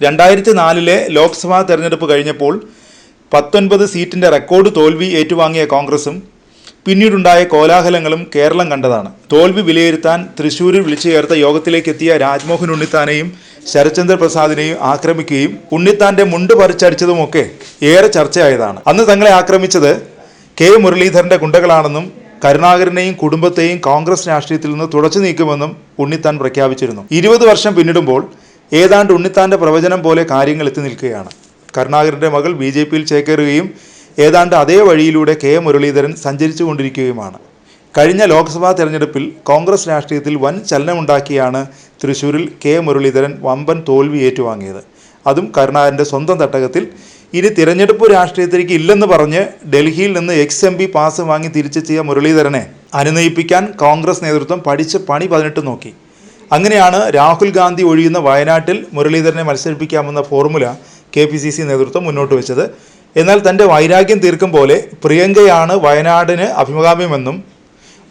2004 ലോക്സഭാ തെരഞ്ഞെടുപ്പ് കഴിഞ്ഞപ്പോൾ 19 സീറ്റിന്റെ റെക്കോർഡ് തോൽവി ഏറ്റുവാങ്ങിയ കോൺഗ്രസും പിന്നീടുണ്ടായ കോലാഹലങ്ങളും കേരളം കണ്ടതാണ്. തോൽവി വിലയിരുത്താൻ തൃശൂരിൽ വിളിച്ചു ചേർത്ത യോഗത്തിലേക്കെത്തിയ രാജ്മോഹൻ ഉണ്ണിത്താനെയും ശരത്ചന്ദ്ര പ്രസാദിനെയും ആക്രമിക്കുകയും ഉണ്ണിത്താന്റെ മുണ്ട് പറിച്ചടിച്ചതുമൊക്കെ ഏറെ ചർച്ചയായതാണ്. അന്ന് തങ്ങളെ ആക്രമിച്ചത് കെ മുരളീധരന്റെ ഗുണ്ടകളാണെന്നും കരുണാകരനെയും കുടുംബത്തെയും കോൺഗ്രസ് രാഷ്ട്രീയത്തിൽ നിന്ന് തുടച്ചു നീക്കുമെന്നും ഉണ്ണിത്താൻ പ്രഖ്യാപിച്ചിരുന്നു. 20 വർഷം പിന്നിടുമ്പോൾ ഏതാണ്ട് ഉണ്ണിത്താന്റെ പ്രവചനം പോലെ കാര്യങ്ങൾ എത്തി നിൽക്കുകയാണ്. കരുണാകരന്റെ മകൾ BJPയിൽ ചേക്കേറുകയും ഏതാണ്ട് അതേ വഴിയിലൂടെ കെ മുരളീധരൻ സഞ്ചരിച്ചു കൊണ്ടിരിക്കുകയുമാണ്. കഴിഞ്ഞ ലോക്സഭാ തെരഞ്ഞെടുപ്പിൽ കോൺഗ്രസ് രാഷ്ട്രീയത്തിൽ വൻ ചലനമുണ്ടാക്കിയാണ് തൃശ്ശൂരിൽ കെ മുരളീധരൻ വമ്പൻ തോൽവി ഏറ്റുവാങ്ങിയത്. അതും കരുണാകരന്റെ സ്വന്തം തട്ടകത്തിൽ. ഇനി തിരഞ്ഞെടുപ്പ് രാഷ്ട്രീയത്തിലേക്ക് ഇല്ലെന്ന് പറഞ്ഞ് ഡൽഹിയിൽ നിന്ന് MP പാസ് വാങ്ങി തിരിച്ചെത്തിയ മുരളീധരനെ അനുനയിപ്പിക്കാൻ കോൺഗ്രസ് നേതൃത്വം പഠിച്ച് പണി 18 നോക്കി. അങ്ങനെയാണ് രാഹുൽ ഗാന്ധി ഒഴിയുന്ന വയനാട്ടിൽ മുരളീധരനെ മത്സരിപ്പിക്കാമെന്ന ഫോർമുല KPCC നേതൃത്വം മുന്നോട്ട് വെച്ചത്. എന്നാൽ തൻ്റെ വൈരാഗ്യം തീർക്കും പോലെ പ്രിയങ്കയാണ് വയനാടിന് അഭിമുഖാമ്യമെന്നും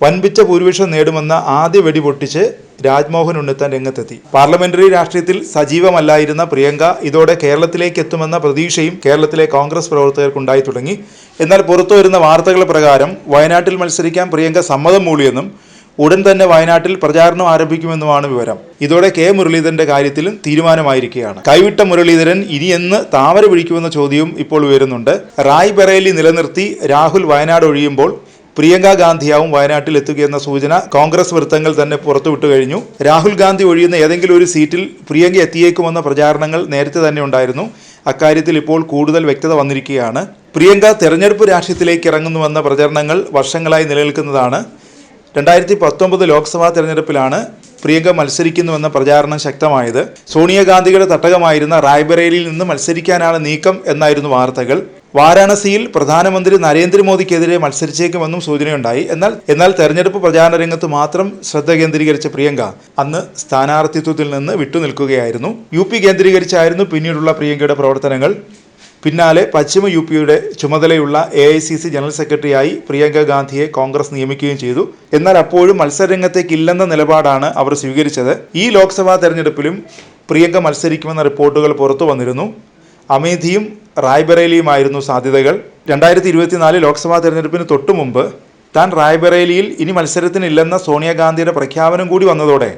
വൻപിച്ച ഭൂരിപക്ഷം നേടുമെന്ന ആദ്യ വെടി പൊട്ടിച്ച് രാജ്മോഹൻ ഉണ്ണിത്താൻ രംഗത്തെത്തി. പാർലമെന്ററി രാഷ്ട്രീയത്തിൽ സജീവമല്ലായിരുന്ന പ്രിയങ്ക ഇതോടെ കേരളത്തിലേക്ക് എത്തുമെന്ന പ്രതീക്ഷയും കേരളത്തിലെ കോൺഗ്രസ് പ്രവർത്തകർക്കുണ്ടായി തുടങ്ങി. എന്നാൽ പുറത്തുവരുന്ന വാർത്തകൾ പ്രകാരം വയനാട്ടിൽ മത്സരിക്കാൻ പ്രിയങ്ക സമ്മതം മൂളിയെന്നും ഉടൻ തന്നെ വയനാട്ടിൽ പ്രചാരണം ആരംഭിക്കുമെന്നുമാണ് വിവരം. ഇതോടെ കെ മുരളീധരന്റെ കാര്യത്തിലും തീരുമാനമായിരിക്കുകയാണ്. കൈവിട്ട മുരളീധരൻ ഇനിയെന്ന് താമര പിടിക്കുമെന്ന ചോദ്യവും ഇപ്പോൾ ഉയരുന്നുണ്ട്. റായ്ബറേലി നിലനിർത്തി രാഹുൽ വയനാട് ഒഴിയുമ്പോൾ പ്രിയങ്ക ഗാന്ധിയാവും വയനാട്ടിൽ എത്തുകയെന്ന സൂചന കോൺഗ്രസ് വൃത്തങ്ങൾ തന്നെ പുറത്തുവിട്ടു കഴിഞ്ഞു. രാഹുൽ ഗാന്ധി ഒഴിയുന്ന ഏതെങ്കിലും ഒരു സീറ്റിൽ പ്രിയങ്ക എത്തിയേക്കുമെന്ന പ്രചാരണങ്ങൾ നേരത്തെ തന്നെ ഉണ്ടായിരുന്നു. അക്കാര്യത്തിൽ ഇപ്പോൾ കൂടുതൽ വ്യക്തത വന്നിരിക്കുകയാണ്. പ്രിയങ്ക തെരഞ്ഞെടുപ്പ് രാഷ്ട്രീയത്തിലേക്ക് ഇറങ്ങുന്നുവെന്ന പ്രചരണങ്ങൾ വർഷങ്ങളായി നിലനിൽക്കുന്നതാണ്. 2019 ലോക്സഭാ തെരഞ്ഞെടുപ്പിലാണ് പ്രിയങ്ക മത്സരിക്കുന്നുവെന്ന പ്രചാരണം ശക്തമായത്. സോണിയാഗാന്ധിയുടെ തട്ടകമായിരുന്ന റായ്ബറേലിയിൽ നിന്ന് മത്സരിക്കാനാണ് നീക്കം എന്നായിരുന്നു വാർത്തകൾ. വാരാണസിയിൽ പ്രധാനമന്ത്രി നരേന്ദ്രമോദിക്കെതിരെ മത്സരിച്ചേക്കുമെന്നും സൂചനയുണ്ടായി. എന്നാൽ തെരഞ്ഞെടുപ്പ് പ്രചാരണ രംഗത്ത് മാത്രം ശ്രദ്ധ കേന്ദ്രീകരിച്ച പ്രിയങ്ക അന്ന് സ്ഥാനാർത്ഥിത്വത്തിൽ നിന്ന് വിട്ടുനിൽക്കുകയായിരുന്നു. UP കേന്ദ്രീകരിച്ചായിരുന്നു പിന്നീടുള്ള പ്രിയങ്കയുടെ പ്രവർത്തനങ്ങൾ. പിന്നാലെ പശ്ചിമ UPയുടെ ചുമതലയുള്ള AICC ജനറൽ സെക്രട്ടറിയായി പ്രിയങ്ക ഗാന്ധിയെ കോൺഗ്രസ് നിയമിക്കുകയും ചെയ്തു. എന്നാൽ അപ്പോഴും മത്സരരംഗത്തേക്കില്ലെന്ന നിലപാടാണ് അവർ സ്വീകരിച്ചത്. ഈ ലോക്സഭാ തെരഞ്ഞെടുപ്പിലും പ്രിയങ്ക മത്സരിക്കുമെന്ന റിപ്പോർട്ടുകൾ പുറത്തു വന്നിരുന്നു. അമേഠിയും റായ്ബറേലിയുമായിരുന്നു സാധ്യതകൾ. 2024 ലോക്സഭാ തെരഞ്ഞെടുപ്പിന് തൊട്ടു മുമ്പ് താൻ റായ്ബറേലിയിൽ ഇനി മത്സരത്തിനില്ലെന്ന സോണിയാഗാന്ധിയുടെ പ്രഖ്യാപനം കൂടി വന്നതോടെ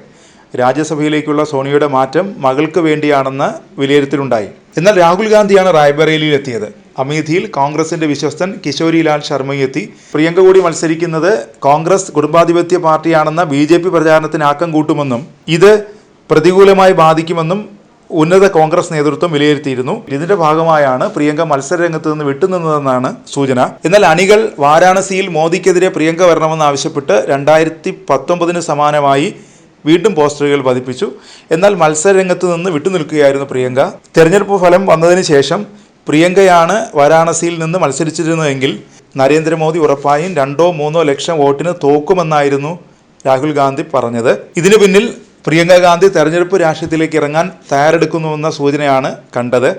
രാജ്യസഭയിലേക്കുള്ള സോണിയയുടെ മാറ്റം മകൾക്ക് വേണ്ടിയാണെന്ന വിലയിരുത്തലുണ്ടായി. എന്നാൽ രാഹുൽ ഗാന്ധിയാണ് റായ്ബറേലിയിൽ എത്തിയത്. അമേഠിയിൽ കോൺഗ്രസിന്റെ വിശ്വസ്തൻ കിശോരിലാൽ ശർമ്മയെത്തി. പ്രിയങ്ക കൂടി മത്സരിക്കുന്നത് കോൺഗ്രസ് കുടുംബാധിപത്യ പാർട്ടിയാണെന്ന BJP പ്രചാരണത്തിന് ആക്കം കൂട്ടുമെന്നും ഇത് പ്രതികൂലമായി ബാധിക്കുമെന്നും ഉന്നത കോൺഗ്രസ് നേതൃത്വം വിലയിരുത്തിയിരുന്നു. ഇതിന്റെ ഭാഗമായാണ് പ്രിയങ്ക മത്സരരംഗത്ത് നിന്ന് വിട്ടുനിന്നതെന്നാണ് സൂചന. എന്നാൽ അണികൾ വാരാണസിയിൽ മോദിക്കെതിരെ പ്രിയങ്ക വരണമെന്നാവശ്യപ്പെട്ട് 2019 സമാനമായി വീണ്ടും പോസ്റ്ററുകൾ പതിപ്പിച്ചു. എന്നാൽ മത്സരരംഗത്ത് നിന്ന് വിട്ടുനിൽക്കുകയായിരുന്നു പ്രിയങ്ക. തെരഞ്ഞെടുപ്പ് ഫലം വന്നതിന് ശേഷം പ്രിയങ്കയാണ് വാരാണസിയിൽ നിന്ന് മത്സരിച്ചിരുന്നതെങ്കിൽ നരേന്ദ്രമോദി ഉറപ്പായും 2-3 ലക്ഷം വോട്ടിന് തോക്കുമെന്നായിരുന്നു രാഹുൽ ഗാന്ധി പറഞ്ഞത്. ഇതിനു പിന്നിൽ പ്രിയങ്ക ഗാന്ധി തെരഞ്ഞെടുപ്പ് രാഷ്ട്രീയത്തിലേക്ക് ഇറങ്ങാൻ തയ്യാറെടുക്കുന്നുവെന്ന സൂചനയാണ് കണ്ടത്.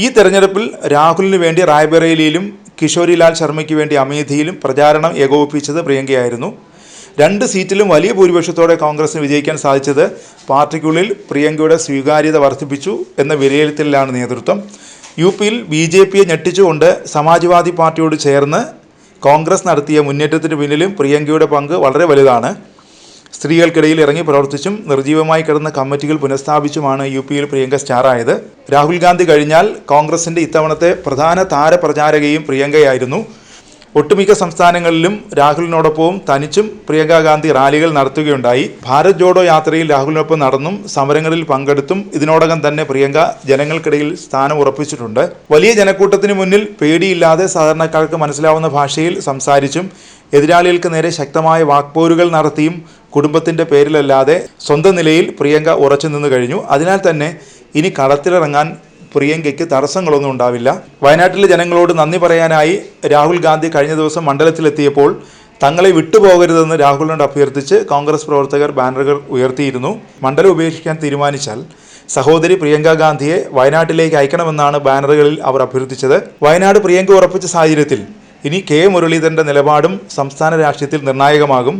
ഈ തെരഞ്ഞെടുപ്പിൽ രാഹുലിന് വേണ്ടി റായ്ബറേലിയിലും കിശോരിലാൽ ശർമ്മയ്ക്ക് വേണ്ടി അമേഠിയിലും പ്രചാരണം ഏകോപിപ്പിച്ചത് പ്രിയങ്കയായിരുന്നു. 2 സീറ്റിലും വലിയ ഭൂരിപക്ഷത്തോടെ കോൺഗ്രസിന് വിജയിക്കാൻ സാധിച്ചത് പാർട്ടിക്കുള്ളിൽ പ്രിയങ്കയുടെ സ്വീകാര്യത വർദ്ധിപ്പിച്ചു എന്ന വിലയിരുത്തലിലാണ് നേതൃത്വം. UPയിൽ BJPയെ ഞെട്ടിച്ചുകൊണ്ട് സമാജ്വാദി പാർട്ടിയോട് ചേർന്ന് കോൺഗ്രസ് നടത്തിയ മുന്നേറ്റത്തിന് പിന്നിലും പ്രിയങ്കയുടെ പങ്ക് വളരെ വലുതാണ്. സ്ത്രീകൾക്കിടയിൽ ഇറങ്ങി പ്രവർത്തിച്ചും നിർജീവമായി കിടന്ന കമ്മിറ്റികൾ പുനഃസ്ഥാപിച്ചുമാണ് UPയിൽ പ്രിയങ്ക സ്റ്റാറായത്. രാഹുൽ ഗാന്ധി കഴിഞ്ഞാൽ കോൺഗ്രസിന്റെ ഇത്തവണത്തെ പ്രധാന താരപ്രചാരകയും പ്രിയങ്കയായിരുന്നു. ഒട്ടുമിക്ക സംസ്ഥാനങ്ങളിലും രാഹുലിനോടൊപ്പവും തനിച്ചും പ്രിയങ്ക ഗാന്ധി റാലികൾ നടത്തുകയുണ്ടായി. ഭാരത് ജോഡോ യാത്രയിൽ രാഹുലിനൊപ്പം നടന്നും സമരങ്ങളിൽ പങ്കെടുത്തും ഇതിനോടകം തന്നെ പ്രിയങ്ക ജനങ്ങൾക്കിടയിൽ സ്ഥാനം ഉറപ്പിച്ചിട്ടുണ്ട്. വലിയ ജനക്കൂട്ടത്തിന് മുന്നിൽ പേടിയില്ലാതെ സാധാരണക്കാർക്ക് മനസ്സിലാവുന്ന ഭാഷയിൽ സംസാരിച്ചും എതിരാളികൾക്ക് നേരെ ശക്തമായ വാക്പോരുകൾ നടത്തിയും കുടുംബത്തിന്റെ പേരിലല്ലാതെ സ്വന്തം നിലയിൽ പ്രിയങ്ക ഉറച്ചു നിന്ന് കഴിഞ്ഞു. അതിനാൽ തന്നെ ഇനി കളത്തിലിറങ്ങാൻ പ്രിയങ്കയ്ക്ക് തടസ്സങ്ങളൊന്നും ഉണ്ടാവില്ല. വയനാട്ടിലെ ജനങ്ങളോട് നന്ദി പറയാനായി രാഹുൽ ഗാന്ധി കഴിഞ്ഞ ദിവസം മണ്ഡലത്തിലെത്തിയപ്പോൾ തങ്ങളെ വിട്ടുപോകരുതെന്ന് രാഹുലിനോട് അഭ്യർത്ഥിച്ച് കോൺഗ്രസ് പ്രവർത്തകർ ബാനറുകൾ ഉയർത്തിയിരുന്നു. മണ്ഡലം ഉപേക്ഷിക്കാൻ തീരുമാനിച്ചാൽ സഹോദരി പ്രിയങ്ക ഗാന്ധിയെ വയനാട്ടിലേക്ക് അയക്കണമെന്നാണ് ബാനറുകളിൽ അവർ അഭ്യർത്ഥിച്ചത്. വയനാട് പ്രിയങ്ക ഉറപ്പിച്ച സാഹചര്യത്തിൽ ഇനി കെ മുരളീധരന്റെ നിലപാടും സംസ്ഥാന രാഷ്ട്രീയത്തിൽ നിർണായകമാകും.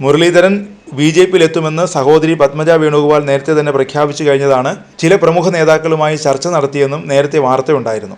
മുരളീധരൻ BJPയിലെത്തുമെന്ന് സഹോദരി പത്മജ വേണുഗോപാൽ നേരത്തെ തന്നെ പ്രഖ്യാപിച്ചു കഴിഞ്ഞതാണ്. ചില പ്രമുഖ നേതാക്കളുമായി ചർച്ച നടത്തിയെന്നും നേരത്തെ വാർത്തയുണ്ടായിരുന്നു.